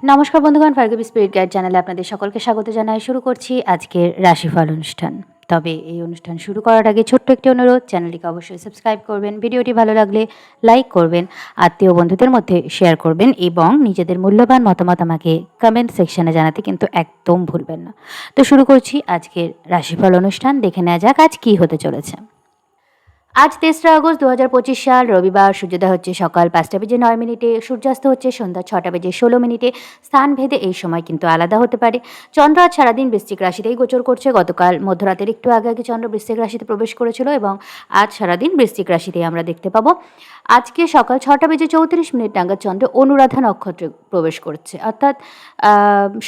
নমস্কার বন্ধুগণ, ফার্গবি spirit guide চ্যানেলে আপনাদের সকলকে স্বাগত জানাই। শুরু করছি আজকের রাশিফল অনুষ্ঠান। তবে এই অনুষ্ঠান শুরু করার আগে ছোট্ট একটি অনুরোধ, চ্যানেলটিকে অবশ্যই সাবস্ক্রাইব করবেন, ভিডিওটি ভালো লাগলে লাইক করবেন, আত্মীয় বন্ধুদের মধ্যে শেয়ার করবেন এবং নিজেদের মূল্যবান মতামত আমাকে কমেন্ট সেকশনে জানাতে কিন্তু একদম ভুলবেন না। তো শুরু করছি আজকের রাশিফল অনুষ্ঠান। দেখে নেওয়া যাক আজ কী হতে চলেছে। আজ 3রা আগস্ট 2025 সাল, রবিবার। সূর্যোদয় হচ্ছে সকাল 5টা বেজে 9 মিনিটে, সূর্যাস্ত হচ্ছে সন্ধ্যা 6টা বেজে 16 মিনিটে। স্থান ভেদে এই সময় কিন্তু আলাদা হতে পারে। চন্দ্র আজ সারাদিন বৃশ্চিক রাশিতেই গোচর করছে। গতকাল মধ্যরাতের একটু আগে আগে চন্দ্র বৃশ্চিক রাশিতে প্রবেশ করেছিল এবং আজ সারাদিন বৃশ্চিক রাশিতেই আমরা দেখতে পাবো। আজকে সকাল 6টা বেজে 34 মিনিট নাগাদ চন্দ্র অনুরাধা নক্ষত্রে প্রবেশ করছে, অর্থাৎ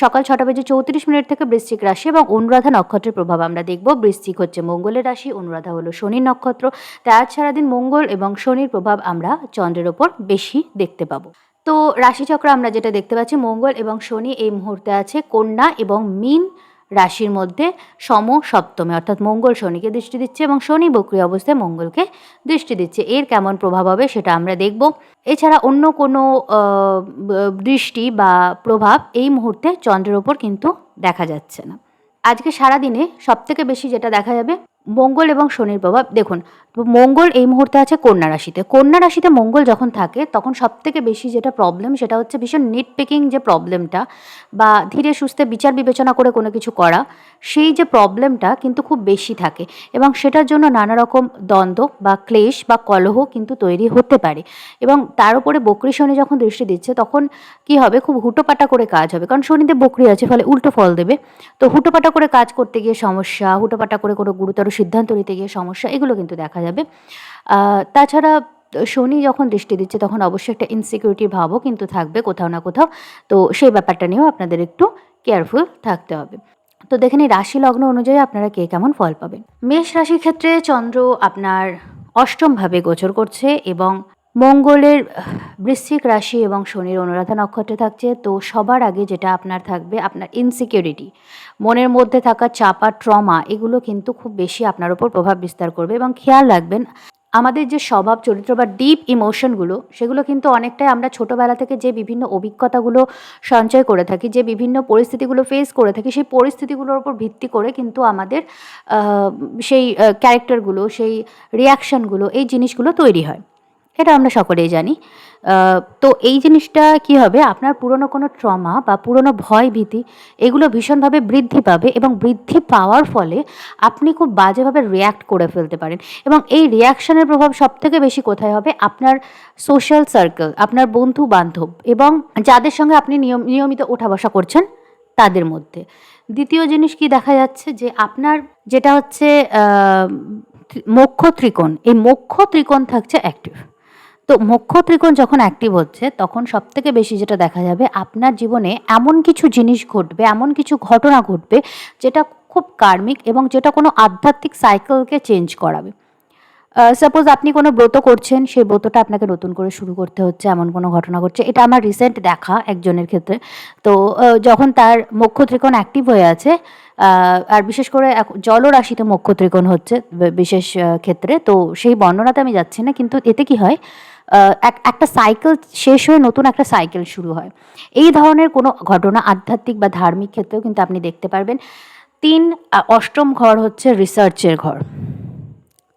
সকাল 6টা বেজে 34 মিনিট থেকে বৃশ্চিক রাশি এবং অনুরাধা নক্ষত্রের প্রভাব আমরা দেখব। বৃশ্চিক হচ্ছে মঙ্গলের রাশি, অনুরাধা হলো শনির নক্ষত্র। তাই আজ সারাদিন মঙ্গল এবং শনির প্রভাব আমরা চন্দ্রের ওপর বেশি দেখতে পাবো। তো রাশিচক্র আমরা যেটা দেখতে পাচ্ছি, মঙ্গল এবং শনি এই মুহূর্তে আছে কন্যা এবং মীন রাশির মধ্যে সপ্তমে, অর্থাৎ মঙ্গল শনিকে দৃষ্টি দিচ্ছে এবং শনি বক্রী অবস্থায় মঙ্গলকে দৃষ্টি দিচ্ছে। এর কেমন প্রভাব হবে সেটা আমরা দেখব। এছাড়া অন্য কোনো দৃষ্টি বা প্রভাব এই মুহূর্তে চন্দ্রের ওপর কিন্তু দেখা যাচ্ছে না। আজকে সারাদিনে সবথেকে বেশি যেটা দেখা যাবে মঙ্গল এবং শনির প্রভাব। দেখুন, মঙ্গল এই মুহূর্তে আছে কন্যা রাশিতে। কন্যা রাশিতে মঙ্গল যখন থাকে তখন সবথেকে বেশি যেটা প্রবলেম সেটা হচ্ছে ভীষণ নিট পিকিং যে প্রবলেমটা, বা ধীরে সুস্থে বিচার বিবেচনা করে কোনো কিছু করা, সেই যে প্রবলেমটা কিন্তু খুব বেশি থাকে এবং সেটার জন্য নানা রকম দ্বন্দ্ব বা ক্লেশ বা কলহ কিন্তু তৈরি হতে পারে। এবং তার উপরে বক্রী শনি যখন দৃষ্টি দিচ্ছে তখন কি হবে, খুব হুটোপাটা করে কাজ হবে, কারণ শনিতে বক্রী আছে, ফলে উল্টো ফল দেবে। তো হুটোপাটা করে কাজ করতে গিয়ে সমস্যা, হুটোপাটা করে কোনো গুরুতর সিদ্ধান্ত নিতে গিয়ে সমস্যা, এগুলো কিন্তু দেখা যাবে। তাছাড়া শনি যখন দৃষ্টি দিচ্ছে তখন অবশ্যই একটা ইনসিকিউরিটির ভাবও কিন্তু থাকবে কোথাও না কোথাও। তো সেই ব্যাপারটা নিয়েও আপনাদের একটু কেয়ারফুল থাকতে হবে। তো দেখে নিই রাশি লগ্ন অনুযায়ী আপনারা কে কেমন ফল পাবেন। মেষ রাশির ক্ষেত্রে চন্দ্র আপনার অষ্টমভাবে গোচর করছে এবং মঙ্গলের বৃশ্চিক রাশি এবং শনির অনুরাধা নক্ষত্রে থাকছে। তো সবার আগে যেটা আপনার থাকবে, আপনার ইনসিকিউরিটি, মনের মধ্যে থাকা চাপা ট্রমা, এগুলো কিন্তু খুব বেশি আপনার উপর প্রভাব বিস্তার করবে। এবং খেয়াল রাখবেন, আমাদের যে স্বভাব চরিত্র বা ডিপ ইমোশনগুলো, সেগুলো কিন্তু অনেকটাই আমরা ছোটোবেলা থেকে যে বিভিন্ন অভিজ্ঞতাগুলো সঞ্চয় করে থাকি, যে বিভিন্ন পরিস্থিতিগুলো ফেস করে থাকি, সেই পরিস্থিতিগুলোর উপর ভিত্তি করে কিন্তু আমাদের সেই ক্যারেক্টারগুলো, সেই রিয়াকশানগুলো, এই জিনিসগুলো তৈরি হয়। এটা আমরা সকলেই জানি। তো এই জিনিসটা কি হবে, আপনার পুরনো কোনো ট্রমা বা পুরনো ভয় ভীতি, এগুলো ভীষণভাবে বৃদ্ধি পাবে এবং বৃদ্ধি পাওয়ার ফলে আপনি খুব বাজেভাবে রিয়্যাক্ট করে ফেলতে পারেন। এবং এই রিয়াকশানের প্রভাব সবথেকে বেশি কোথায় হবে, আপনার সোশ্যাল সার্কেল, আপনার বন্ধু বান্ধব এবং যাদের সঙ্গে আপনি নিয়মিত ওঠা বসা করছেন তাদের মধ্যে। দ্বিতীয় জিনিস কি দেখা যাচ্ছে, যে আপনার যেটা হচ্ছে মোক্ষ ত্রিকোণ, এই মোক্ষ ত্রিকোণ থাকছে অ্যাক্টিভ। তো মোক্ষ ত্রিকোণ যখন অ্যাক্টিভ হচ্ছে তখন সবথেকে বেশি যেটা দেখা যাবে, আপনার জীবনে এমন কিছু জিনিস ঘটবে, এমন কিছু ঘটনা ঘটবে যেটা খুব কার্মিক এবং যেটা কোনো আধ্যাত্মিক সাইকেলকে চেঞ্জ করাবে। সাপোজ আপনি কোনো ব্রত করছেন, সেই ব্রতটা আপনাকে নতুন করে শুরু করতে হচ্ছে, এমন কোনো ঘটনা ঘটছে। এটা আমার রিসেন্ট দেখা একজনের ক্ষেত্রে। তো যখন তার মোক্ষ ত্রিকোণ অ্যাক্টিভ হয়ে আছে, আর বিশেষ করে জলরাশিতে মোক্ষ ত্রিকোণ হচ্ছে বিশেষ ক্ষেত্রে, তো সেই বর্ণনাতে আমি যাচ্ছি না, কিন্তু এতে কি হয়, একটা সাইকেল শেষ হয়ে নতুন একটা সাইকেল শুরু হয়। এই ধরনের কোনো ঘটনা আধ্যাত্মিক বা ধার্মিক ক্ষেত্রেও কিন্তু আপনি দেখতে পারবেন। অষ্টম ঘর হচ্ছে রিসার্চের ঘর,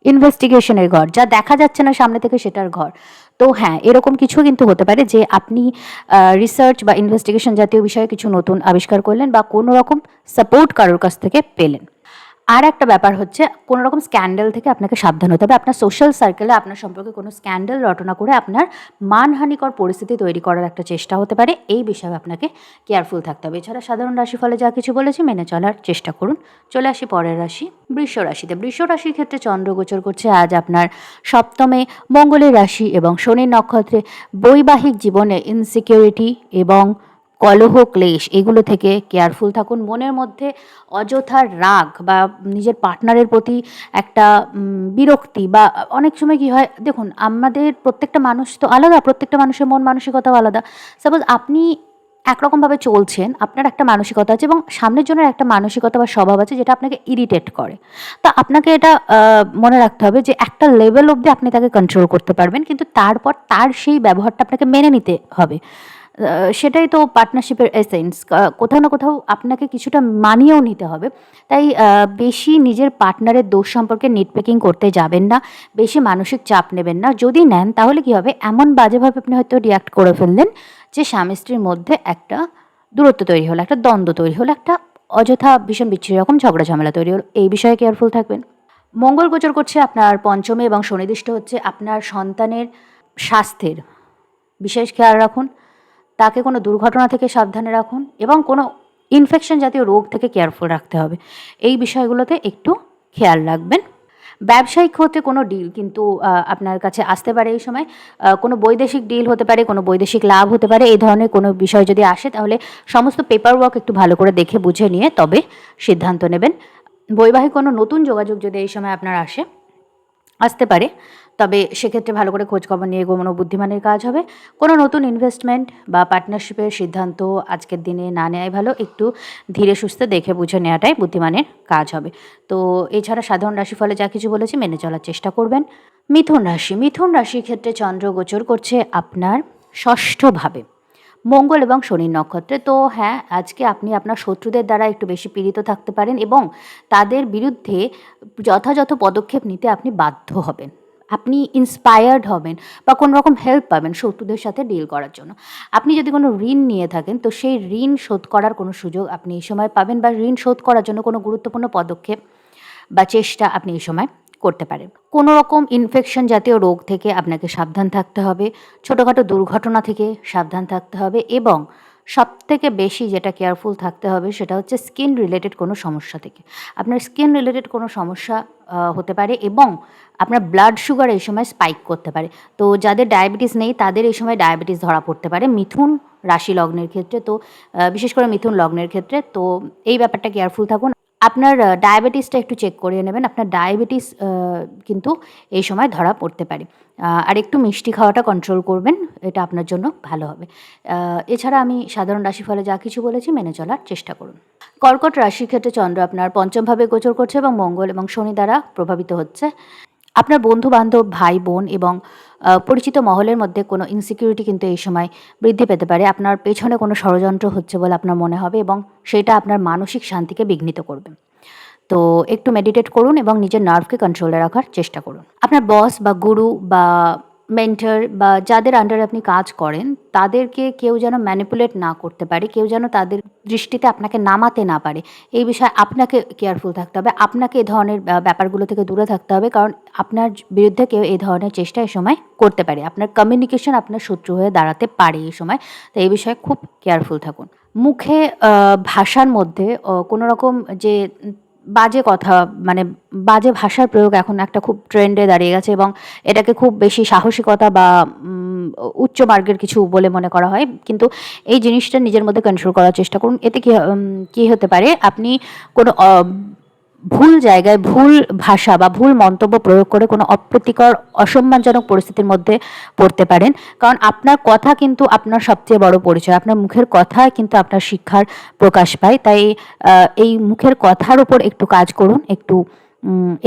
ইনভেস্টিগেশনের ঘর, যা দেখা যাচ্ছে না সামনে থেকে সেটার ঘর। তো হ্যাঁ, এরকম কিছু কিন্তু হতে পারে যে আপনি রিসার্চ বা ইনভেস্টিগেশন জাতীয় বিষয়ে কিছু নতুন আবিষ্কার করলেন বা কোনো রকম সাপোর্ট কারোর কাছ থেকে পেলেন। আর একটা ব্যাপার হচ্ছে, কোনো রকম স্ক্যান্ডাল থেকে আপনাকে সাবধান হতে হবে। আপনার সোশ্যাল সার্কেলে আপনার সম্পর্কে কোনো স্ক্যান্ডাল রটনা করে আপনার মানহানিকর পরিস্থিতি তৈরি করার একটা চেষ্টা হতে পারে। এই বিষয়ে আপনাকে কেয়ারফুল থাকতে হবে। এছাড়া সাধারণ রাশিফলে যা কিছু বলেছি মেনে চলার চেষ্টা করুন। চলে আসি পরের রাশি, বৃষ রাশিতে। বৃষ রাশির ক্ষেত্রে চন্দ্র গোচর করছে আজ আপনার সপ্তমে, মঙ্গলের রাশি এবং শনির নক্ষত্রে। বৈবাহিক জীবনে ইনসিকিউরিটি এবং কলহ ক্লেশ, এগুলো থেকে কেয়ারফুল থাকুন। মনের মধ্যে অযথা রাগ বা নিজের পার্টনারের প্রতি একটা বিরক্তি, বা অনেক সময় কি হয়, দেখুন আমাদের প্রত্যেকটা মানুষ তো আলাদা, প্রত্যেকটা মানুষের মন মানসিকতাও আলাদা। সাপোজ আপনি একরকমভাবে চলছেন, আপনার একটা মানসিকতা আছে এবং সামনের জনের একটা মানসিকতা বা স্বভাব আছে যেটা আপনাকে ইরিটেট করে। তো আপনাকে এটা মনে রাখতে হবে যে একটা লেভেল অবধি আপনি তাকে কন্ট্রোল করতে পারবেন, কিন্তু তারপর তার সেই ব্যবহারটা আপনাকে মেনে নিতে হবে। সেটাই তো পার্টনারশিপের এসেন্স। কোথাও না কোথাও আপনাকে কিছুটা মানিয়েও নিতে হবে। তাই বেশি নিজের পার্টনারের দোষ সম্পর্কে নিটপিকিং করতে যাবেন না। বেশি মানসিক চাপ নেবেন না। যদি নেন তাহলে কী হবে, এমন বাজেভাবে আপনি হয়তো রিঅ্যাক্ট করে ফেললেন যে স্বামী-স্ত্রীর মধ্যে একটা দূরত্ব তৈরি হলো, একটা দ্বন্দ্ব তৈরি হলো, একটা অযথা ভীষণ বিচ্ছিরি রকম ঝগড়া ঝামেলা তৈরি হলো। এই বিষয়ে কেয়ারফুল থাকবেন। মঙ্গল গোচর করছে আপনার পঞ্চমে এবং শনিদৃষ্ট হচ্ছে আপনার সন্তানের স্বাস্থ্যের বিশেষ খেয়াল রাখুন। তাকে কোনো দুর্ঘটনা থেকে সাবধানে রাখুন এবং কোনো ইনফেকশন জাতীয় রোগ থেকে কেয়ারফুল রাখতে হবে। এই বিষয়গুলোতে একটু খেয়াল রাখবেন। ব্যবসায়িক ক্ষেত্রে কোনো ডিল কিন্তু আপনার কাছে আসতে পারে এই সময়। কোনো বৈদেশিক ডিল হতে পারে, কোনো বৈদেশিক লাভ হতে পারে। এই ধরনের কোনো বিষয় যদি আসে তাহলে সমস্ত পেপার ওয়ার্ক একটু ভালো করে দেখে বুঝে নিয়ে তবে সিদ্ধান্ত নেবেন। বৈবাহিক কোনো নতুন যোগাযোগ যদি এই সময় আপনার আসতে পারে, তবে সেক্ষেত্রে ভালো করে খোঁজখবর নিয়ে এগোনো বুদ্ধিমানের কাজ হবে। কোনো নতুন ইনভেস্টমেন্ট বা পার্টনারশিপের সিদ্ধান্ত আজকের দিনে না নেওয়াই ভালো। একটু ধীরে সুস্থে দেখে বুঝে নেওয়াটাই বুদ্ধিমানের কাজ হবে। তো এছাড়া সাধারণ রাশিফলে যা কিছু বলেছি মেনে চলার চেষ্টা করবেন। মিথুন রাশির ক্ষেত্রে চন্দ্র গোচর করছে আপনার ষষ্ঠভাবে, মঙ্গল এবং শনির নক্ষত্রে। তো হ্যাঁ, আজকে আপনি আপনার শত্রুদের দ্বারা একটু বেশি পীড়িত থাকতে পারেন এবং তাদের বিরুদ্ধে যথাযথ পদক্ষেপ নিতে আপনি বাধ্য হবেন। আপনি ইন্সপায়ার্ড হবেন বা কোনো রকম হেল্প পাবেন শত্রুদের সাথে ডিল করার জন্য। আপনি যদি কোনো ঋণ নিয়ে থাকেন তো সেই ঋণ শোধ করার কোনো সুযোগ আপনি এই সময় পাবেন বা ঋণ শোধ করার জন্য কোনো গুরুত্বপূর্ণ পদক্ষেপ বা চেষ্টা আপনি এই সময় করতে পারেন। কোনো রকম ইনফেকশন জাতীয় রোগ থেকে আপনাকে সাবধান থাকতে হবে, ছোটোখাটো দুর্ঘটনা থেকে সাবধান থাকতে হবে এবং সবথেকে বেশি যেটা কেয়ারফুল থাকতে হবে সেটা হচ্ছে স্কিন রিলেটেড কোনো সমস্যা থেকে। আপনার স্কিন রিলেটেড কোনো সমস্যা হতে পারে এবং আপনার ব্লাড সুগার এই সময় স্পাইক করতে পারে। তো যাদের ডায়াবেটিস নেই তাদের এই সময় ডায়াবেটিস ধরা পড়তে পারে মিথুন রাশি লগ্নের ক্ষেত্রে। তো বিশেষ করে মিথুন লগ্নের ক্ষেত্রে তো এই ব্যাপারটা কেয়ারফুল থাকুন। আপনার ডায়াবেটিসটা একটু চেক করিয়ে নেবেন। আপনার ডায়াবেটিস কিন্তু এই সময় ধরা পড়তে পারে। আর একটু মিষ্টি খাওয়াটা কন্ট্রোল করবেন, এটা আপনার জন্য ভালো হবে। এছাড়া আমি সাধারণ রাশিফলে যা কিছু বলেছি মেনে চলার চেষ্টা করুন। কর্কট রাশির ক্ষেত্রে চন্দ্র আপনার পঞ্চমভাবে গোচর করছে এবং মঙ্গল এবং শনি দ্বারা প্রভাবিত হচ্ছে। আপনার বন্ধু-বান্ধব, ভাই-বোন এবং পরিচিত মহলের মধ্যে কোনো ইনসিকিউরিটি কিন্তু এই সময় বৃদ্ধি পেতে পারে। আপনার পেছনে কোনো ষড়যন্ত্র হচ্ছে বলে আপনার মনে হবে এবং সেটা আপনার মানসিক শান্তিকে বিঘ্নিত করবে। তো একটু মেডিটেট করুন এবং নিজের নার্ভকে কন্ট্রোলে রাখার চেষ্টা করুন। আপনার বস বা গুরু বা মেন্টর বা যাদের আন্ডারে আপনি কাজ করেন তাদেরকে কেউ যেন ম্যানিপুলেট না করতে পারে, কেউ যেন তাদের দৃষ্টিতে আপনাকে নামাতে না পারে। এই বিষয়ে আপনাকে কেয়ারফুল থাকতে হবে। আপনাকে এ ধরনের ব্যাপারগুলো থেকে দূরে থাকতে হবে, কারণ আপনার বিরুদ্ধে কেউ এই ধরনের চেষ্টা এই সময় করতে পারে। আপনার কমিউনিকেশন আপনার শত্রু হয়ে দাঁড়াতে পারে এই সময়। তো এই বিষয়ে খুব কেয়ারফুল থাকুন। মুখে ভাষার মধ্যে কোনো রকম যে বাজে কথা, মানে বাজে ভাষার প্রয়োগ এখন একটা খুব ট্রেন্ডে দাঁড়িয়ে গেছে এবং এটাকে খুব বেশি সাহসিকতা বা উচ্চ মার্গের কিছু বলে মনে করা হয়। কিন্তু এই জিনিসটা নিজের মধ্যে কন্ট্রোল করার চেষ্টা করুন। এতে কি হতে পারে, আপনি কোনো ভুল জায়গায় ভুল ভাষা বা ভুল মন্তব্য প্রয়োগ করে কোনো অপ্রীতিকর অসম্মানজনক পরিস্থিতির মধ্যে পড়তে পারেন। কারণ আপনার কথা কিন্তু আপনার সবচেয়ে বড় পরিচয়। আপনার মুখের কথায় কিন্তু আপনার শিক্ষার প্রকাশ পায়। তাই এই মুখের কথার উপর একটু কাজ করুন, একটু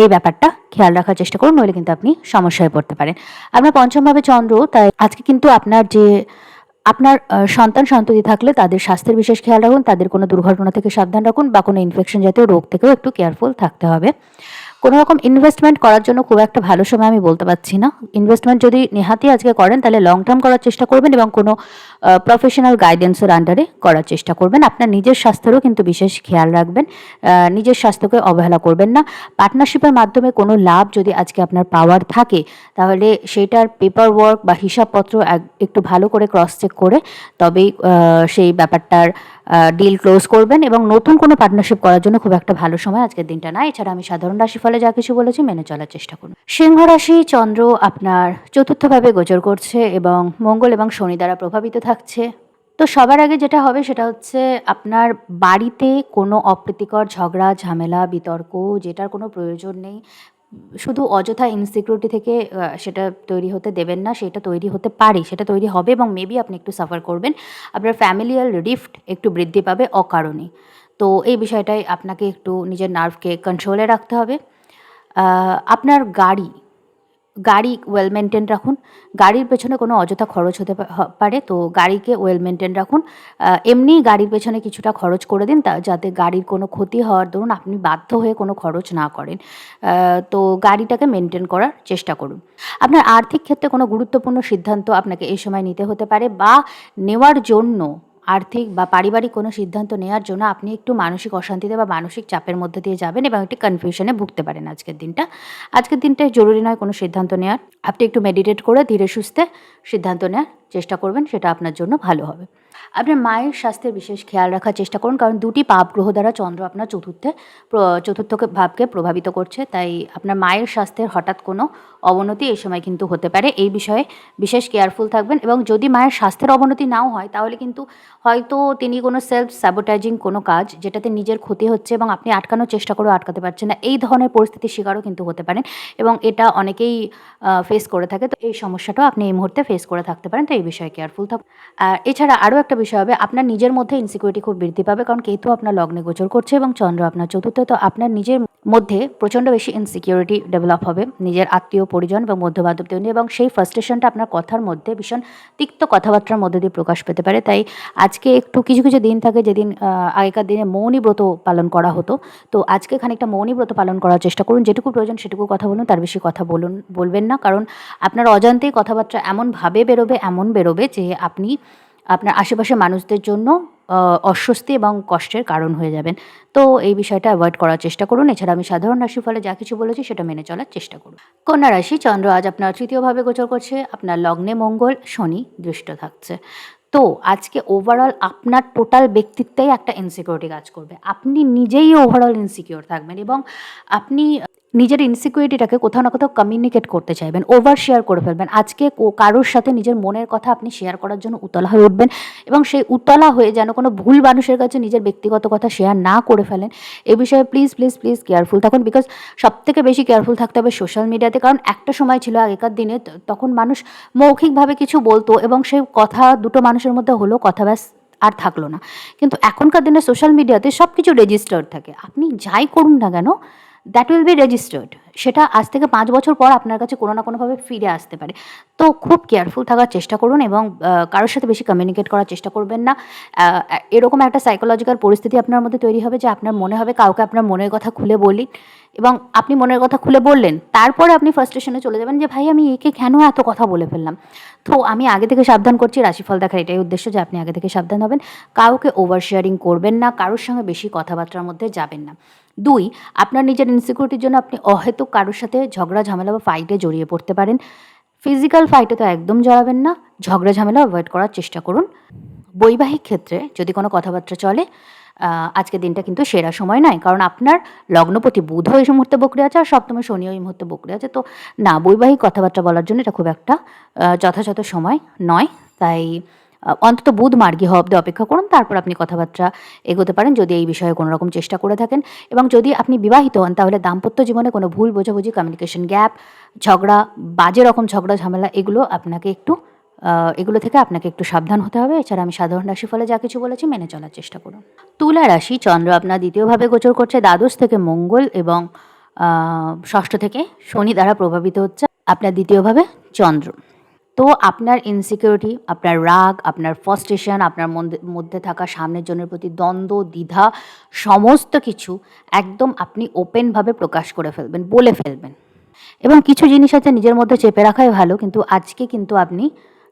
এই ব্যাপারটা খেয়াল রাখার চেষ্টা করুন, নইলে কিন্তু আপনি সমস্যায় পড়তে পারেন। আপনার পঞ্চমভাবে চন্দ্র, তাই আজকে কিন্তু আপনার সন্তান-সন্ততি থাকলে তাদের স্বাস্থ্যের বিশেষ খেয়াল রাখুন, তাদের কোনো দুর্ঘটনা থেকে সাবধান রাখুন বা কোনো ইনফেকশন জাতীয় রোগ থেকেও একটু কেয়ারফুল থাকতে হবে। কোনো রকম ইনভেস্টমেন্ট করার জন্য খুব একটা ভালো সময় আমি বলতে পারছি না। ইনভেস্টমেন্ট যদি নেহাতই আজকে করেন তাহলে লং টার্ম করার চেষ্টা করবেন এবং কোনো প্রফেশনাল গাইডেন্সের আন্ডারে করার চেষ্টা করবেন। আপনার নিজের স্বাস্থ্যেরও কিন্তু বিশেষ খেয়াল রাখবেন। নিজের স্বাস্থ্যকে অবহেলা করবেন না। পার্টনারশিপের মাধ্যমে কোনো লাভ যদি আজকে আপনার পাওয়ার থাকে তাহলে সেটার পেপার ওয়ার্ক বা হিসাবপত্র একটু ভালো করে ক্রস চেক করে তবেই সেই ব্যাপারটার ডিল ক্লোজ করবেন এবং নতুন কোনো পার্টনারশিপ করার জন্য খুব একটা ভালো সময় আজকের দিনটা না। এছাড়া আমি সাধারণ রাশিফলে যা কিছু বলেছি মেনে চলার চেষ্টা করুন। সিংহ রাশি চন্দ্র আপনার চতুর্থভাবে গোচর করছে এবং মঙ্গল এবং শনি দ্বারা প্রভাবিত থাকছে। তো সবার আগে যেটা হবে সেটা হচ্ছে আপনার বাড়িতে কোনো অপ্রীতিকর ঝগড়া, ঝামেলা, বিতর্ক যেটার কোনো প্রয়োজন নেই। শুধু অযথা ইনসিকিউরিটি থেকে সেটা তৈরি হতে দেবেন না। সেটা তৈরি হতে পারে, সেটা তৈরি হবে এবং মেবি আপনি একটু সাফার করবেন। আপনার ফ্যামিলিয়াল রিফট একটু বৃদ্ধি পাবে অকারণে। তো এই বিষয়টাই আপনাকে একটু নিজের নার্ভকে কন্ট্রোলে রাখতে হবে। আপনার গাড়ি গাড়ি ওয়েল মেনটেন রাখুন। গাড়ির পেছনে কোনো অযথা খরচ হতে পারে, তো গাড়িকে ওয়েল মেনটেন রাখুন। এমনিই গাড়ির পেছনে কিছুটা খরচ করে দিন, যাতে গাড়ির কোনো ক্ষতি হওয়ার দরুন আপনি বাধ্য হয়ে কোনো খরচ না করেন। তো গাড়িটাকে মেনটেন করার চেষ্টা করুন। আপনার আর্থিক ক্ষেত্রে কোনো গুরুত্বপূর্ণ সিদ্ধান্ত আপনাকে এই সময় নিতে হতে পারে, বা নেওয়ার জন্য আর্থিক বা পারিবারিক কোনো সিদ্ধান্ত নেওয়ার জন্য আপনি একটু মানসিক অশান্তিতে বা মানসিক চাপের মধ্যে দিয়ে যাবেন এবং একটি কনফিউশনে ভুগতে পারেন আজকের দিনটায় জরুরি নয় কোনো সিদ্ধান্ত নেওয়ার। আপনি একটু মেডিটেট করে ধীরে সুস্থে সিদ্ধান্ত নেওয়ার চেষ্টা করবেন, সেটা আপনার জন্য ভালো হবে। আপনার মায়ের স্বাস্থ্যের বিশেষ খেয়াল রাখার চেষ্টা করুন, কারণ দুটি পাপ গ্রহ দ্বারা চন্দ্র আপনার চতুর্থ ভাবকে প্রভাবিত করছে, তাই আপনার মায়ের স্বাস্থ্যের হঠাৎ কোনো অবনতি এই সময় কিন্তু হতে পারে। এই বিষয়ে বিশেষ কেয়ারফুল থাকবেন, এবং যদি মায়ের স্বাস্থ্যের অবনতি নাও হয় তাহলে কিন্তু হয়তো তিনি কোনো সেলফ স্যাবোটাইজিং কোনো কাজ, যেটাতে নিজের ক্ষতি হচ্ছে এবং আপনি আটকানোর চেষ্টা করেও আটকাতে পারছেন না, এই ধরনের পরিস্থিতির শিকারও কিন্তু হতে পারেন, এবং এটা অনেকেই ফেস করে থাকে। তো এই সমস্যাটাও আপনি এই মুহূর্তে ফেস করে থাকতে পারেন, তো এই বিষয়ে কেয়ারফুল থাকুন। আর এছাড়া আরও একটা বিষয় হবে, আপনার নিজের মধ্যে ইনসিকিউরিটি খুব বৃদ্ধি পাবে, কারণ কেতু আপনার লগ্নে গোচর করছে এবং চন্দ্র আপনার চতুর্থ, তো আপনার নিজের মধ্যে প্রচণ্ড বেশি ইনসিকিউরিটি ডেভেলপ হবে নিজের আত্মীয় পরিজন এবং বন্ধু বান্ধবদের নিয়ে, এবং সেই ফ্রাস্ট্রেশনটা আপনার কথার মধ্যে ভীষণ তিক্ত কথাবার্তার মধ্যে দিয়ে প্রকাশ পেতে পারে। তাই আজকে একটু কিছু কিছু দিন থাকে যেদিন আগেকার দিনে মৌনী ব্রত পালন করা হতো, তো আজকে খানিকটা মৌনী ব্রত পালন করার চেষ্টা করুন। যেটুকু প্রয়োজন সেটুকু কথা বলুন, তার বেশি কথা বলবেন না, কারণ আপনার অজান্তেই কথাবার্তা এমনভাবে বেরোবে যে আপনি আপনার আশেপাশের মানুষদের জন্য অস্বস্তি এবং কষ্টের কারণ হয়ে যাবেন। তো এই বিষয়টা অ্যাভয়েড করার চেষ্টা করুন। এছাড়া আমি সাধারণ রাশিফলে যা কিছু বলেছি সেটা মেনে চলার চেষ্টা করুন। কন্যা রাশি, চন্দ্র আজ আপনার তৃতীয়ভাবে গোচর করছে, আপনার লগ্নে মঙ্গল শনি দৃষ্ট থাকছে। তো আজকে ওভারঅল আপনার টোটাল ব্যক্তিত্বেই একটা ইনসিকিউরিটি কাজ করবে। আপনি নিজেই ওভারঅল ইনসিকিউর থাকবেন, এবং আপনি নিজের ইনসিকিউরিটিটাকে কোথাও না কোথাও কমিউনিকেট করতে চাইবেন, ওভার শেয়ার করে ফেলবেন। আজকে কারোর সাথে নিজের মনের কথা আপনি শেয়ার করার জন্য উতলা হয়ে উঠবেন, এবং সেই উতলা হয়ে যেন কোনো ভুল মানুষের কাছে নিজের ব্যক্তিগত কথা শেয়ার না করে ফেলেন। এই বিষয়ে প্লিজ প্লিজ প্লিজ কেয়ারফুল থাকুন, বিকজ সবথেকে বেশি কেয়ারফুল থাকতে হবে সোশ্যাল মিডিয়াতে। কারণ একটা সময় ছিল আগেকার দিনে, তখন মানুষ মৌখিকভাবে কিছু বলতো এবং সেই কথা দুটো মানুষের মধ্যে হলো, কথা ব্যাস আর থাকলো না। কিন্তু এখনকার দিনে সোশ্যাল মিডিয়াতে সব কিছু রেজিস্টার্ড থাকে, আপনি যাই করুন না কেন দ্যাট উইল বি রেজিস্টার্ড। সেটা আজ থেকে 5 বছর পর আপনার কাছে কোনো না কোনোভাবে ফিরে আসতে পারে। তো খুব কেয়ারফুল থাকার চেষ্টা করুন, এবং কারোর সাথে বেশি কমিউনিকেট করার চেষ্টা করবেন না। এরকম একটা সাইকোলজিক্যাল পরিস্থিতি আপনার মধ্যে তৈরি হবে যে আপনার মনে হবে কাউকে আপনার মনের কথা খুলে বলি, এবং আপনি মনের কথা খুলে বললেন, তারপরে আপনি ফ্রাস্ট্রেশনে চলে যাবেন যে ভাই আমি একে কেন এত কথা বলে ফেললাম। তো আমি আগে থেকে সাবধান করছি, রাশিফল দেখার এটাই উদ্দেশ্য যে আপনি আগে থেকে সাবধান হবেন। কাউকে ওভার শেয়ারিং করবেন না, কারোর সঙ্গে বেশি কথাবার্তার মধ্যে যাবেন না। 2, আপনার নিজের ইনসিকিউরিটির জন্য আপনি অহেতুক কারোর সাথে ঝগড়া ঝামেলা বা ফাইটে জড়িয়ে পড়তে পারেন। ফিজিক্যাল ফাইটে তো একদম জড়াবেন না, ঝগড়া ঝামেলা অ্যাভয়েড করার চেষ্টা করুন। বৈবাহিক ক্ষেত্রে যদি কোনো কথাবার্তা চলে, আজকের দিনটা কিন্তু সেরা সময় নয়, কারণ আপনার লগ্নপতি বুধও এই মুহূর্তে বকরে আছে আর সপ্তমে শনিও এই মুহূর্তে বকরে আছে। তো না, বৈবাহিক কথাবার্তা বলার জন্য এটা খুব একটা যথাযথ সময় নয়। তাই অন্তত বুধ মার্গী হওয়া অবধি অপেক্ষা করুন, তারপর আপনি কথাবার্তা এগোতে পারেন যদি এই বিষয়ে কোনো রকম চেষ্টা করে থাকেন। এবং যদি আপনি বিবাহিত হন তাহলে দাম্পত্য জীবনে কোনো ভুল বোঝাবুঝি, কমিউনিকেশন গ্যাপ, ঝগড়া, বাজে রকম ঝগড়া ঝামেলা, এগুলো থেকে আপনাকে একটু সাবধান হতে হবে। এছাড়া আমি সাধারণ রাশিফলে যা কিছু বলেছি মেনে চলার চেষ্টা করুন। তুলা রাশি, চন্দ্র আপনার দ্বিতীয়ভাবে গোচর করছে, দ্বাদশ থেকে মঙ্গল এবং ষষ্ঠ থেকে শনি দ্বারা প্রভাবিত হচ্ছে আপনার দ্বিতীয়ভাবে চন্দ্র। তো আপনার ইনসিকিউরিটি, আপনার রাগ, আপনার ফ্রাস্ট্রেশন, আপনার মধ্যে থাকা সামনের জনের প্রতি দ্বন্দ্ব, দ্বিধা, সমস্ত কিছু একদম আপনি ওপেনভাবে প্রকাশ করে ফেলবেন, বলে ফেলবেন। এবং কিছু জিনিস আছে নিজের মধ্যে চেপে রাখাই ভালো, কিন্তু আজকে কিন্তু আপনি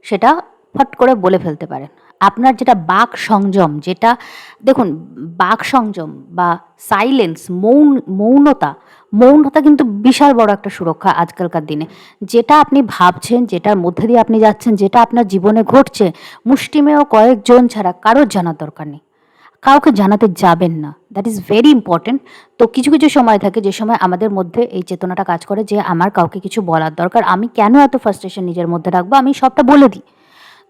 সেটা ফট করে বলে ফেলতে পারেন। আপনার যেটা বাক সংযম, যেটা দেখুন, বাক সংযম বা সাইলেন্স, মৌনতা কিন্তু বিশাল বড় একটা সুরক্ষা আজকালকার দিনে। যেটা আপনি ভাবছেন, যেটার মধ্যে দিয়ে আপনি যাচ্ছেন, যেটা আপনার জীবনে ঘটছে, মুষ্টিমেয় কয়েকজন ছাড়া কারোর জানার দরকার নেই, কাউকে জানাতে যাবেন না। That is very important. তো কিছু কিছু সময় থাকে যে সময় আমাদের মধ্যে এই চেতনাটা কাজ করে যে আমার কাউকে কিছু বলার দরকার, আমি কেন এত ফ্রাস্ট্রেশন নিজের মধ্যে রাখবো, আমি সবটা বলে দিই।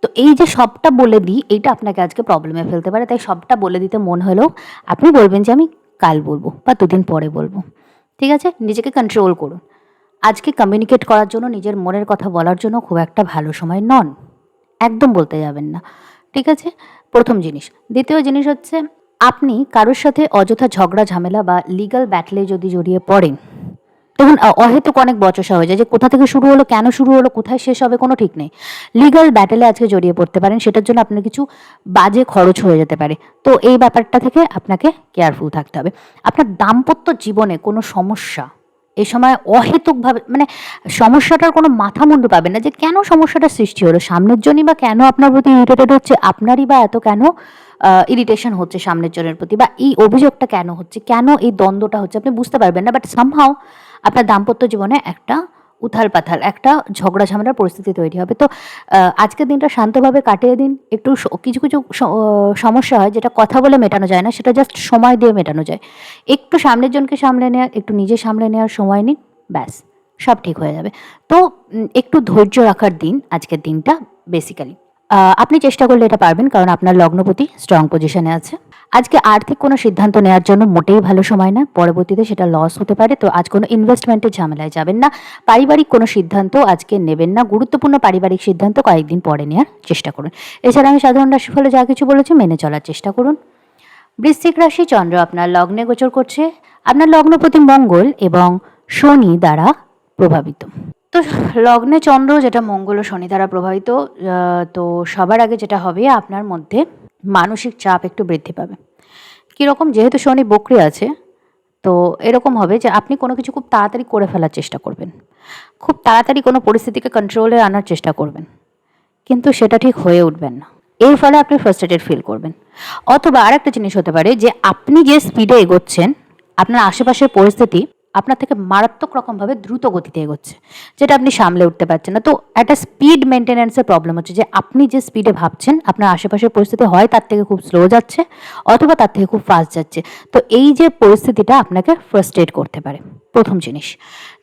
তো এই যে সবটা বলে দিই, এইটা আপনাকে আজকে প্রবলেমে ফেলতে পারে। তাই সবটা বলে দিতে মন হলেও আপনি বলবেন যে আমি কাল বলবো বা 2 দিন পরে বলবো। ঠিক আছে? নিজেকে কন্ট্রোল করুন। আজকে কমিউনিকেট করার জন্য, নিজের মনের কথা বলার জন্য খুব একটা ভালো সময় নন। একদম বলতে যাবেন না। ঠিক আছে? প্রথম জিনিস। দ্বিতীয় জিনিস হচ্ছে, আপনি কারোর সাথে অযথা ঝগড়া ঝামেলা বা লিগ্যাল ব্যাটলে যদি জড়িয়ে পড়েন, তখন অহেতুক অনেক বচসা হয়ে যায় যে কোথা থেকে শুরু হলো, কেন শুরু হলো, কোথায় শেষ হবে কোনো ঠিক নেই। লিগ্যাল ব্যাটেলে আজকে জড়িয়ে পড়তে পারেন, সেটার জন্য আপনার কিছু বাজে খরচ হয়ে যেতে পারে। তো এই ব্যাপারটা থেকে আপনাকে কেয়ারফুল থাকতে হবে। আপনার দাম্পত্য জীবনে কোনো সমস্যা এই সময় অহেতুকভাবে, মানে সমস্যাটার কোনো মাথা মুন্ডু পাবেন না যে কেন সমস্যাটা সৃষ্টি হলো, সামনের জনই বা কেন আপনার প্রতি ইরিটেটেড হচ্ছে, আপনারই বা এত কেন ইরিটেশন হচ্ছে সামনের জনের প্রতি, বা এই অভিযোগটা কেন হচ্ছে, কেন এই দ্বন্দ্বটা হচ্ছে, আপনি বুঝতে পারবেন না। বাট সামহাও আপনার দাম্পত্য জীবনে একটা উথাল পাথাল, একটা ঝগড়া ঝামেলার পরিস্থিতি তৈরি হবে। তো আজকের দিনটা শান্তভাবে কাটিয়ে দিন। একটু কিছু কিছু সমস্যা হয় যেটা কথা বলে মেটানো যায় না, সেটা জাস্ট সময় দিয়ে মেটানো যায়। একটু সামনের জনকে সামলে নেওয়ার, একটু নিজে সামলে নেওয়ার সময় নিন, ব্যাস সব ঠিক হয়ে যাবে। তো একটু ধৈর্য রাখার দিন আজকের দিনটা বেসিক্যালি। আপনি চেষ্টা করলে এটা পারবেন, কারণ আপনার লগ্নপতি স্ট্রং পজিশনে আছে। আজকে আর্থিক কোনো সিদ্ধান্ত নেওয়ার জন্য মোটেই ভালো সময় না, পরবর্তীতে সেটা লস হতে পারে। তো আজ কোনো ইনভেস্টমেন্টের ঝামেলায় যাবেন না, পারিবারিক কোনো সিদ্ধান্ত আজকে নেবেন না, গুরুত্বপূর্ণ পারিবারিক সিদ্ধান্ত কয়েকদিন পরে নেওয়ার চেষ্টা করুন। এছাড়া আমি সাধারণ রাশিফলে যা কিছু বলেছি মেনে চলার চেষ্টা করুন। বৃশ্চিক রাশি, চন্দ্র আপনার লগ্নে গোচর করছে, আপনার লগ্নপতি মঙ্গল এবং শনি দ্বারা প্রভাবিত। তো লগ্নে চন্দ্র, যেটা মঙ্গল ও শনি দ্বারা প্রভাবিত, তো সবার আগে যেটা হবে আপনার মধ্যে মানসিক চাপ একটু বৃদ্ধি পাবে। কীরকম, যেহেতু শনি বক্রি আছে, তো এরকম হবে যে আপনি কোনো কিছু খুব তাড়াতাড়ি করে ফেলার চেষ্টা করবেন, খুব তাড়াতাড়ি কোনো পরিস্থিতিকে কন্ট্রোলে আনার চেষ্টা করবেন, কিন্তু সেটা ঠিক হয়ে উঠবেন না। এর ফলে আপনি ফ্রাস্ট্রেটেড ফিল করবেন। অথবা আরেকটা জিনিস হতে পারে যে আপনি যে স্পিডে এগোচ্ছেন, আপনার আশেপাশের পরিস্থিতি আপনার থেকে মারাত্মক রকমভাবে দ্রুত গতিতে এগোচ্ছে, যেটা আপনি সামলে উঠতে পারছেন না। তো একটা স্পিড মেনটেন্যান্সের প্রবলেম হচ্ছে যে আপনি যে স্পিডে ভাবছেন, আপনার আশেপাশের পরিস্থিতি হয় তার থেকে খুব স্লো যাচ্ছে, অথবা তার থেকে খুব ফাস্ট যাচ্ছে। তো এই যে পরিস্থিতিটা আপনাকে ফ্রাস্ট্রেট করতে পারে, প্রথম জিনিস।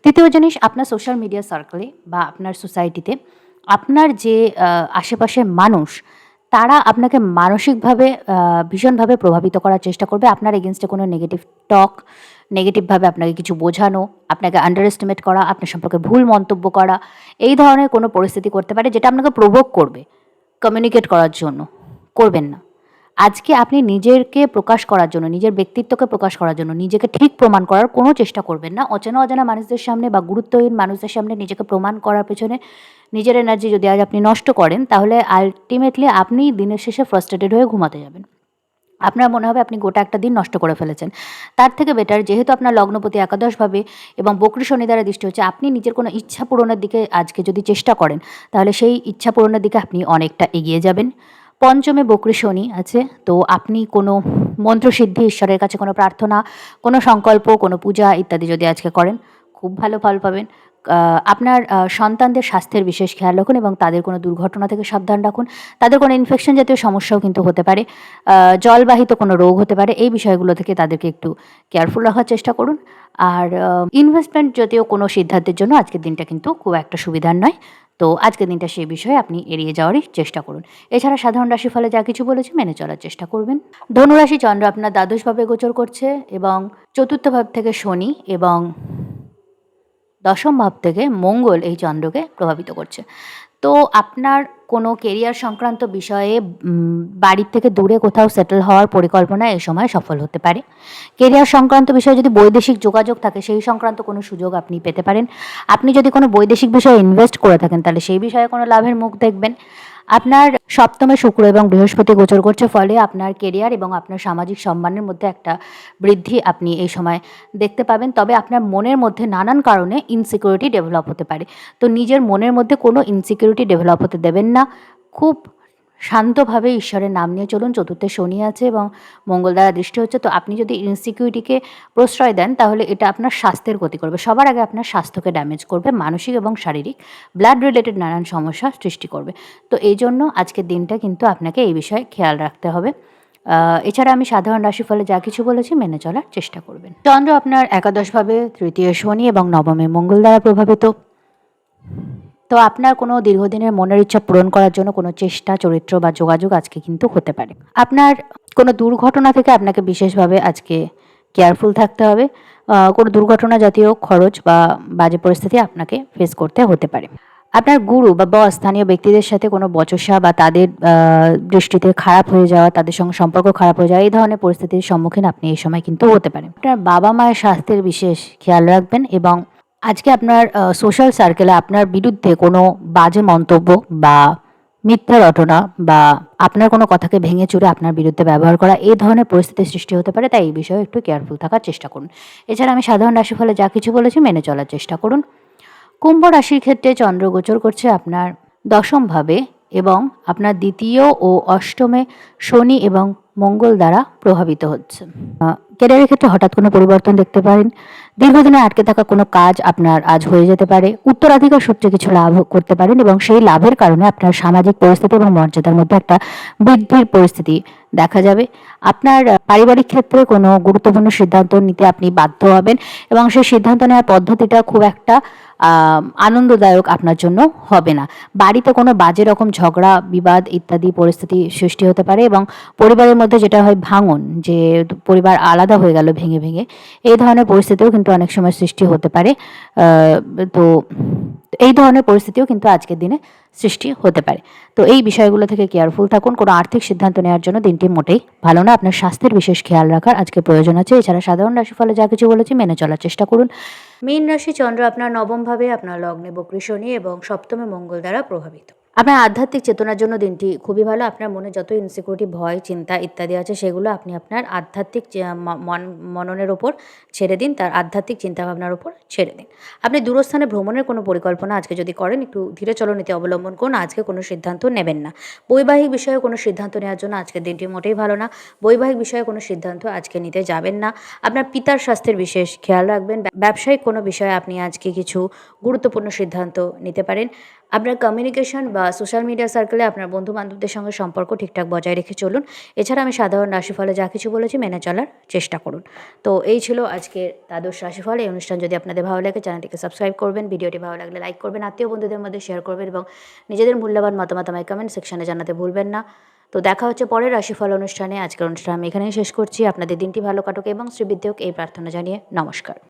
দ্বিতীয় জিনিস, আপনার সোশ্যাল মিডিয়া সার্কেলে বা আপনার সোসাইটিতে আপনার যে আশেপাশের মানুষ, তারা আপনাকে মানসিকভাবে ভীষণভাবে প্রভাবিত করার চেষ্টা করবে। আপনার এগেনস্টে কোনো নেগেটিভ টক, নেগেটিভভাবে আপনাকে কিছু বোঝানো, আপনাকে আন্ডার এস্টিমেট করা, আপনার সম্পর্কে ভুল মন্তব্য করা, এই ধরনের কোনো পরিস্থিতি করতে পারে যেটা আপনাকে প্রভোগ করবে কমিউনিকেট করার জন্য। করবেন না। আজকে আপনি নিজেকে প্রকাশ করার জন্য, নিজের ব্যক্তিত্বকে প্রকাশ করার জন্য, নিজেকে ঠিক প্রমাণ করার কোনো চেষ্টা করবেন না। অচেনা অজানা মানুষদের সামনে বা গুরুত্বহীন মানুষদের সামনে নিজেকে প্রমাণ করার পেছনে নিজের এনার্জি যদি আজ আপনি নষ্ট করেন, তাহলে আলটিমেটলি আপনি দিনের শেষে ফ্রাস্ট্রেটেড হয়ে ঘুমাতে যাবেন। আপনার মনে হবে আপনি গোটা একটা দিন নষ্ট করে ফেলেছেন। তার থেকে বেটার, যেহেতু আপনার লগ্নপতি একাদশভাবে এবং বক্রী শনি দ্বারা দৃষ্টি হচ্ছে, আপনি নিজের কোনো ইচ্ছা পূরণের দিকে আজকে যদি চেষ্টা করেন, তাহলে সেই ইচ্ছা পূরণের দিকে আপনি অনেকটা এগিয়ে যাবেন। পঞ্চমে বক্রী শনি আছে, তো আপনি কোনো মন্ত্রসিদ্ধি, ঈশ্বরের কাছে কোনো প্রার্থনা, কোনো সংকল্প, কোনো পূজা ইত্যাদি যদি আজকে করেন, খুব ভালো ফল পাবেন। আপনার সন্তানদের স্বাস্থ্যের বিশেষ খেয়াল রাখুন এবং তাদের কোনো দুর্ঘটনা থেকে সাবধান রাখুন। তাদের কোনো ইনফেকশন জাতীয় সমস্যাও কিন্তু হতে পারে, জলবাহিত কোনো রোগ হতে পারে, এই বিষয়গুলো থেকে তাদেরকে একটু কেয়ারফুল রাখার চেষ্টা করুন। আর ইনভেস্টমেন্ট জাতীয় কোনো সিদ্ধান্তের জন্য আজকের দিনটা কিন্তু খুব একটা সুবিধার নয়। তো আজকের দিনটা সেই বিষয়ে আপনি এড়িয়ে যাওয়ারই চেষ্টা করুন। এছাড়া সাধারণ রাশিফলে যা কিছু বলেছি মেনে চলার চেষ্টা করবেন। ধনুরাশি, চন্দ্র আপনার দ্বাদশভাবে গোচর করছে এবং চতুর্থ ভাব থেকে শনি এবং দশম ভাব থেকে মঙ্গল এই চন্দ্রকে প্রভাবিত করছে। তো আপনার কোনো কেরিয়ার সংক্রান্ত বিষয়ে বাড়ির থেকে দূরে কোথাও সেটেল হওয়ার পরিকল্পনা এই সময় সফল হতে পারে। কেরিয়ার সংক্রান্ত বিষয়ে যদি বৈদেশিক যোগাযোগ থাকে, সেই সংক্রান্ত কোনো সুযোগ আপনি পেতে পারেন। আপনি যদি কোনো বৈদেশিক বিষয়ে ইনভেস্ট করে থাকেন, তাহলে সেই বিষয়ে কোনো লাভের মুখ দেখবেন। আপনার সপ্তমে শুক্র এবং বৃহস্পতি গোচর করছে, ফলে আপনার কেরিয়ার এবং আপনার সামাজিক সম্মানের মধ্যে একটা বৃদ্ধি আপনি এই সময় দেখতে পাবেন। তবে আপনার মনের মধ্যে নানান কারণে ইনসিকিউরিটি ডেভেলপ হতে পারে। তো নিজের মনের মধ্যে কোনো ইনসিকিউরিটি ডেভেলপ হতে দেবেন না। খুব শান্তভাবে ঈশ্বরের নাম নিয়ে চলুন। চতুর্থে শনি আছে এবং মঙ্গল দ্বারা দৃষ্টি হচ্ছে, তো আপনি যদি ইনসিকিউরিটিকে প্রশ্রয় দেন, তাহলে এটা আপনার স্বাস্থ্যের ক্ষতি করবে। সবার আগে আপনার স্বাস্থ্যকে ড্যামেজ করবে, মানসিক এবং শারীরিক, ব্লাড রিলেটেড নানান সমস্যা সৃষ্টি করবে। তো এই জন্য আজকের দিনটা কিন্তু আপনাকে এই বিষয়ে খেয়াল রাখতে হবে। এছাড়া আমি সাধারণ রাশিফলে যা কিছু বলেছি মেনে চলার চেষ্টা করবেন। চন্দ্র আপনার একাদশভাবে, তৃতীয় শনি এবং নবমে মঙ্গল দ্বারা প্রভাবিত। তো আপনার কোনো দীর্ঘদিনের মনের ইচ্ছা পূরণ করার জন্য কোনো চেষ্টা, চরিত্র বা যোগাযোগ আজকে কিন্তু হতে পারে। আপনার কোনো দুর্ঘটনা থেকে আপনাকে বিশেষভাবে আজকে কেয়ারফুল থাকতে হবে। কোনো দুর্ঘটনা জাতীয় খরচ বা বাজে পরিস্থিতি আপনাকে ফেস করতে হতে পারে। আপনার গুরু বা বস, স্থানীয় ব্যক্তিদের সাথে কোনো বচসা বা তাদের দৃষ্টিতে খারাপ হয়ে যাওয়া, তাদের সঙ্গে সম্পর্ক খারাপ হয়ে যাওয়া, এই ধরনের পরিস্থিতির সম্মুখীন আপনি এই সময় কিন্তু হতে পারেন। আপনার বাবা মায়ের স্বাস্থ্যের বিশেষ খেয়াল রাখবেন এবং আজকে আপনার সোশ্যাল সার্কেলে আপনার বিরুদ্ধে কোনো বাজে মন্তব্য বা মিথ্যা রটনা বা আপনার কোনো কথাকে ভেঙে চুরে আপনার বিরুদ্ধে ব্যবহার করা এই ধরনের পরিস্থিতির সৃষ্টি হতে পারে, তাই এই বিষয়ে একটু কেয়ারফুল থাকার চেষ্টা করুন। এছাড়া আমি সাধারণ রাশিফলে যা কিছু বলেছি মেনে চলার চেষ্টা করুন। কুম্ভ রাশির ক্ষেত্রে চন্দ্র গোচর করছে আপনার দশমভাবে এবং আপনার দ্বিতীয় ও অষ্টমে শনি এবং মঙ্গল দ্বারা প্রভাবিত হচ্ছে। ক্যারিয়ারের ক্ষেত্রে হঠাৎ কোনো পরিবর্তন দেখতে পারেন। দীর্ঘদিনে আটকে থাকা কোনো কাজ আপনার আজ হয়ে যেতে পারে। উত্তরাধিকার সূত্রে কিছু লাভ করতে পারেন এবং সেই লাভের কারণে আপনার সামাজিক পরিস্থিতি এবং মর্যাদার মধ্যে একটা বৃদ্ধির পরিস্থিতি দেখা যাবে। আপনার পারিবারিক ক্ষেত্রে কোনো গুরুত্বপূর্ণ সিদ্ধান্ত নিতে আপনি বাধ্য হবেন এবং সেই সিদ্ধান্ত নেওয়ার পদ্ধতিটা খুব একটা আনন্দদায়ক আপনার জন্য হবে না। বাড়িতে কোনো বাজে রকম ঝগড়া, বিবাদ ইত্যাদি পরিস্থিতি সৃষ্টি হতে পারে এবং পরিবারের মধ্যে যেটা হয় ভাঙন, যে পরিবার আলাদা হয়ে গেল ভেঙে ভেঙে, এই ধরনের পরিস্থিতিও কিন্তু অনেক সময় সৃষ্টি হতে পারে। তো এই ধরনের পরিস্থিতিও কিন্তু আজকের দিনে সৃষ্টি হতে পারে। তো এই বিষয়গুলো থেকে কেয়ারফুল থাকুন। কোনো আর্থিক সিদ্ধান্ত নেওয়ার জন্য দিনটি মোটেই ভালো না। আপনার স্বাস্থ্যের বিশেষ খেয়াল রাখার আজকে প্রয়োজন আছে। এছাড়া সাধারণ রাশিফলে যা কিছু বলেছি মেনে চলার চেষ্টা করুন। মীন রাশি চন্দ্র আপনার নবমভাবে, আপনার লগ্নে বক্রী শনি এবং সপ্তমে মঙ্গল দ্বারা প্রভাবিত। আপনার আধ্যাত্মিক চেতনার জন্য দিনটি খুবই ভালো। আপনার মনে যত ইনসিকিউরিটি, ভয়, চিন্তা ইত্যাদি আছে সেগুলো আপনি আপনার আধ্যাত্মিক মননের ওপর ছেড়ে দিন, তার আধ্যাত্মিক চিন্তাভাবনার ওপর ছেড়ে দিন। আপনি দূরস্থানে ভ্রমণের কোনো পরিকল্পনা আজকে যদি করেন, একটু ধীরে চলনীতি অবলম্বন করুন। আজকে কোনো সিদ্ধান্ত নেবেন না। বৈবাহিক বিষয়ে কোনো সিদ্ধান্ত নেওয়ার জন্য আজকের দিনটি মোটেই ভালো না। বৈবাহিক বিষয়ে কোনো সিদ্ধান্ত আজকে নিতে যাবেন না। আপনার পিতার স্বাস্থ্যের বিশেষ খেয়াল রাখবেন। ব্যবসায়িক কোনো বিষয়ে আপনি আজকে কিছু গুরুত্বপূর্ণ সিদ্ধান্ত নিতে পারেন। আপনার কমিউনিকেশন বা সোশ্যাল মিডিয়া সার্কেলে আপনার বন্ধু-বান্ধবদের সঙ্গে সম্পর্ক ঠিকঠাক বজায় রেখে চলুন। এছাড়া আমি সাধারণ রাশিফলে যা কিছু বলেছি মেনে চলার চেষ্টা করুন। তো এই ছিল আজকের দ্বাদশ রাশিফল। এই অনুষ্ঠান যদি আপনাদের ভালো লাগে চ্যানেলটিকে সাবস্ক্রাইব করবেন, ভিডিওটি ভালো লাগলে লাইক করবেন, আত্মীয় বন্ধুদের মধ্যে শেয়ার করবেন এবং নিজেদের মূল্যবান মতামত আমায় কমেন্ট সেকশনে জানাতে ভুলবেন না। তো দেখা হচ্ছে পরের রাশিফল অনুষ্ঠানে। আজকের অনুষ্ঠান আমি এখানেই শেষ করছি। আপনাদের দিনটি ভালো কাটুক এবং শ্রীবিদ্যা হোক এই প্রার্থনা জানিয়ে নমস্কার।